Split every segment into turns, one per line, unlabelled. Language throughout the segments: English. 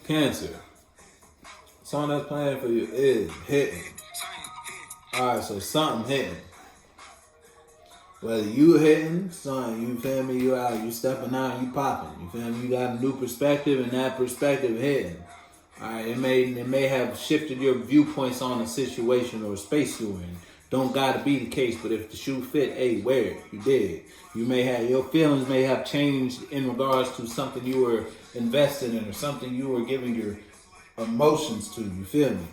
Cancer. Song that's playing for you is hitting. Alright, so something hitting. Whether you hitting, son, you feel me, you out, you stepping out, you popping. You feel me? You got a new perspective and that perspective hitting. Alright, it may have shifted your viewpoints on a situation or a space you're in. Don't gotta be the case, but if the shoe fit, hey, wear it. You did. You may have, your feelings may have changed in regards to something you were invested in or something you were giving your emotions to. You feel me?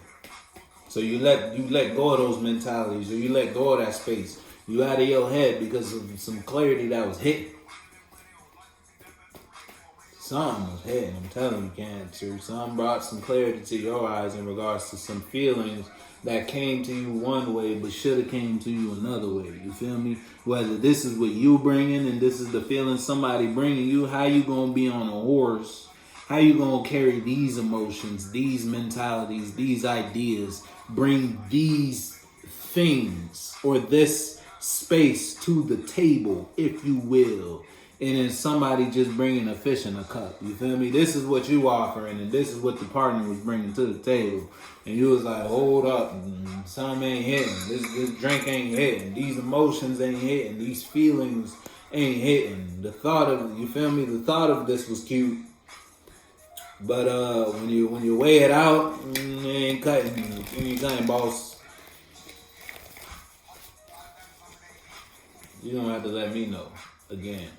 So you let go of those mentalities, or you let go of that space. You out of your head because of some clarity that was hitting. Something was hitting. I'm telling you, Cancer. Something brought some clarity to your eyes in regards to some feelings that came to you one way, but should have came to you another way. You feel me? Whether this is what you bringing and this is the feeling somebody bringing you, how you gonna be on a horse? How you gonna carry these emotions, these mentalities, these ideas, bring these things or this space to the table, if you will, and then somebody just bringing a fish in a cup. You feel me? This is what you offering, and this is what the partner was bringing to the table. And you was like, hold up, something ain't hitting. This drink ain't hitting. These emotions ain't hitting. These feelings ain't hitting. The thought of, you feel me? The thought of this was cute. But when you weigh it out, it ain't cutting. You ain't cutting, boss. You don't have to let me know again.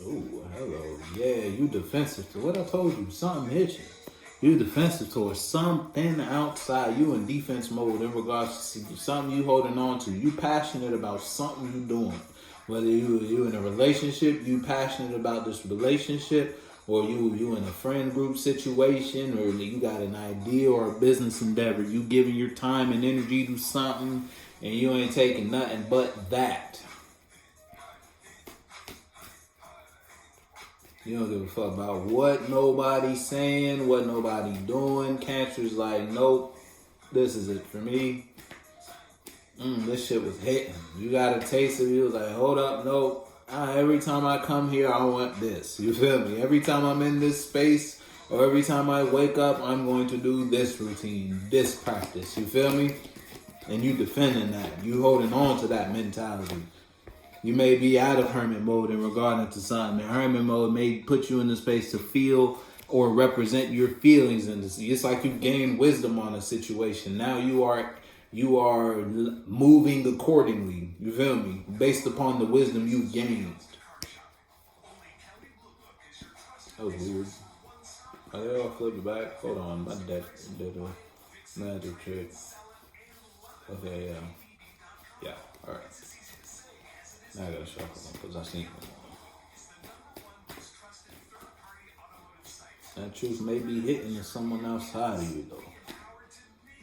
Oh, hello. Yeah, you defensive to what I told you. Something hit you. You defensive towards something outside. You in defense mode in regards to something you holding on to. You passionate about something you doing. Whether you in a relationship, you passionate about this relationship, or you in a friend group situation, or you got an idea or a business endeavor. You giving your time and energy to something, and you ain't taking nothing but that. You don't give a fuck about what nobody's saying, what nobody's doing. Cancer's like, nope, this is it for me. This shit was hitting. You got a taste of it. You was like, hold up, nope. Every time I come here, I want this. You feel me? Every time I'm in this space, or every time I wake up, I'm going to do this routine, this practice. You feel me? And you defending that. You holding on to that mentality. You may be out of hermit mode in regarding to something. And hermit mode may put you in the space to feel or represent your feelings in this. It's like you gain wisdom on a situation. Now you are moving accordingly. You feel me? Based upon the wisdom you've gained. That was weird. Oh, they all flip it back. Hold on, my deck did a magic trick. Okay, yeah, all right. Now I gotta shuffle them because I seen them. That truth may be hitting to someone outside of you, though.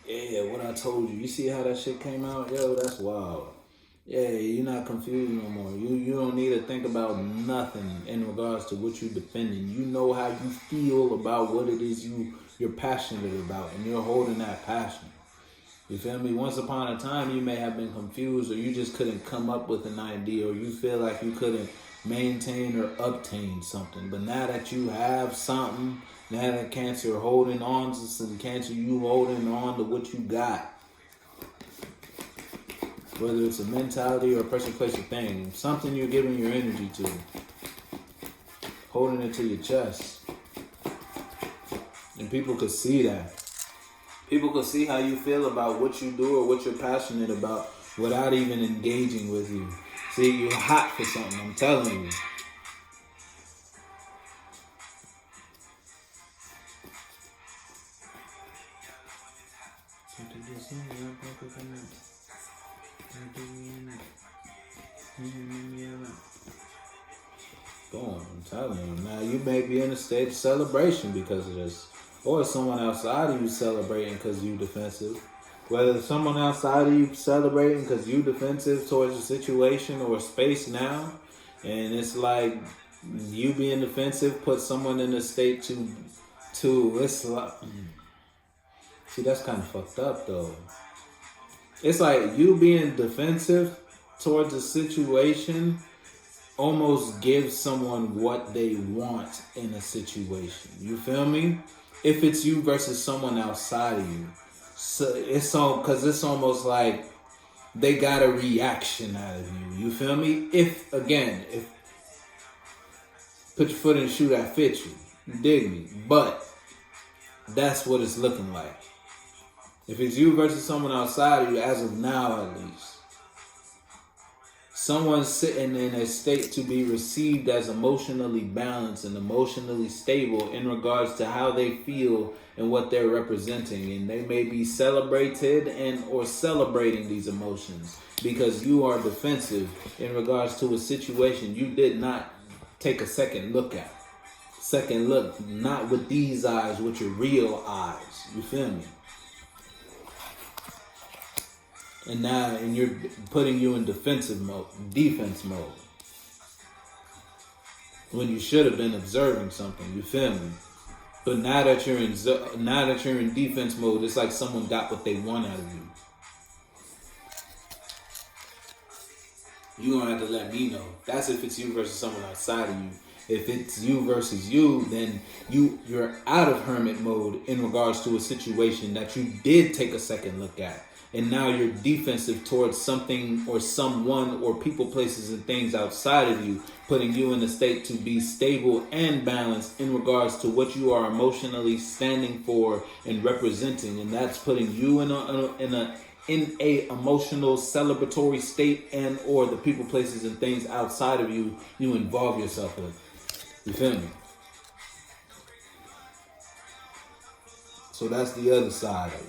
Yeah, what I told you. You see how that shit came out? Yo, that's wild. Yeah, you're not confused no more. You don't need to think about nothing in regards to what you're defending. You know how you feel about what it is you're passionate about, and you're holding that passion. You feel me? Once upon a time, you may have been confused, or you just couldn't come up with an idea, or you feel like you couldn't maintain or obtain something. But now that you have something, now that Cancer holding on to some Cancer, you holding on to what you got. Whether it's a mentality or a person, place, or thing, something you're giving your energy to, holding it to your chest, and people could see that. People could see how you feel about what you do or what you're passionate about without even engaging with you. See, you're hot for something, I'm telling you. Boom, I'm telling you. Now you may be in a state of celebration because of this. Or someone outside of you celebrating because you defensive. Whether someone outside of you celebrating because you defensive towards a situation or a space now, and it's like you being defensive put someone in a state to it's like, See, that's kind of fucked up, though. It's like you being defensive towards a situation almost gives someone what they want in a situation. You feel me? If it's you versus someone outside of you, so it's all because it's almost like they got a reaction out of you. You feel me? If put your foot in the shoe that fits you, you dig me? But that's what it's looking like. If it's you versus someone outside of you, as of now at least, someone's sitting in a state to be received as emotionally balanced and emotionally stable in regards to how they feel and what they're representing. And they may be celebrated and or celebrating these emotions because you are defensive in regards to a situation you did not take a second look at. Second look, not with these eyes, with your real eyes. You feel me? And you're putting you in defense mode. When you should have been observing something, you feel me? But now that you're in defense mode, it's like someone got what they want out of you. You're gonna have to let me know. That's if it's you versus someone outside of you. If it's you versus you, then you're out of hermit mode in regards to a situation that you did take a second look at. And now you're defensive towards something or someone or people, places, and things outside of you, putting you in a state to be stable and balanced in regards to what you are emotionally standing for and representing. And that's putting you in a emotional celebratory state and or the people, places, and things outside of you involve yourself with. You feel me? So that's the other side of it.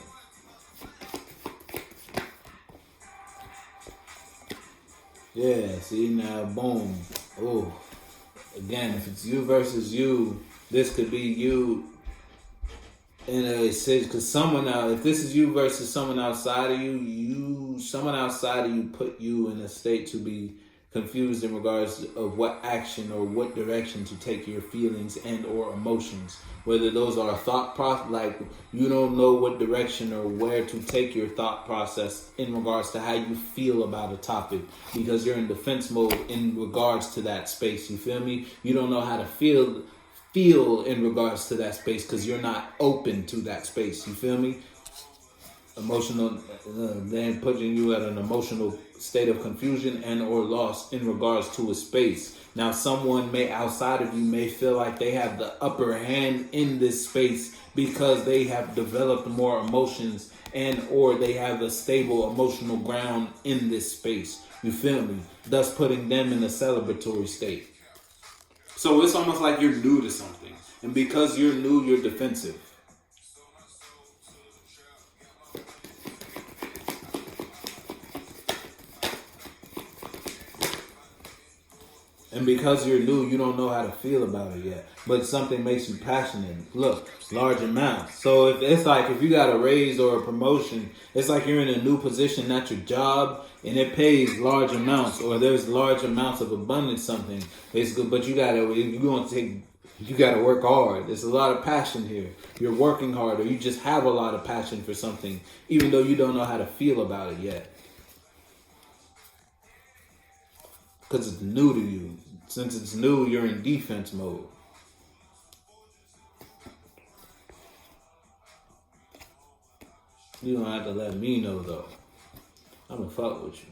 Yeah, see now, boom. Oh, again, if it's you versus you, this could be you in a situation. Because if this is you versus someone outside of you, someone outside of you put you in a state to be confused in regards of what action or what direction to take your feelings and or emotions. Whether those are a thought process, like you don't know what direction or where to take your thought process in regards to how you feel about a topic because you're in defense mode in regards to that space. You feel me? You don't know how to feel in regards to that space because you're not open to that space. You feel me? Emotional, then putting you at an emotional state of confusion and or loss in regards to a space. Now, someone outside of you may feel like they have the upper hand in this space because they have developed more emotions and or they have a stable emotional ground in this space. You feel me? Thus putting them in a celebratory state. So it's almost like you're new to something. And because you're new, you're defensive. And because you're new, you don't know how to feel about it yet. But something makes you passionate. Look, large amounts. So if you got a raise or a promotion, it's like you're in a new position at your job and it pays large amounts or there's large amounts of abundance something. It's good, but you gotta work hard. There's a lot of passion here. You're working hard or you just have a lot of passion for something, even though you don't know how to feel about it yet. Because it's new to you. Since it's new, you're in defense mode. You don't have to let me know, though. I'm going to fuck with you.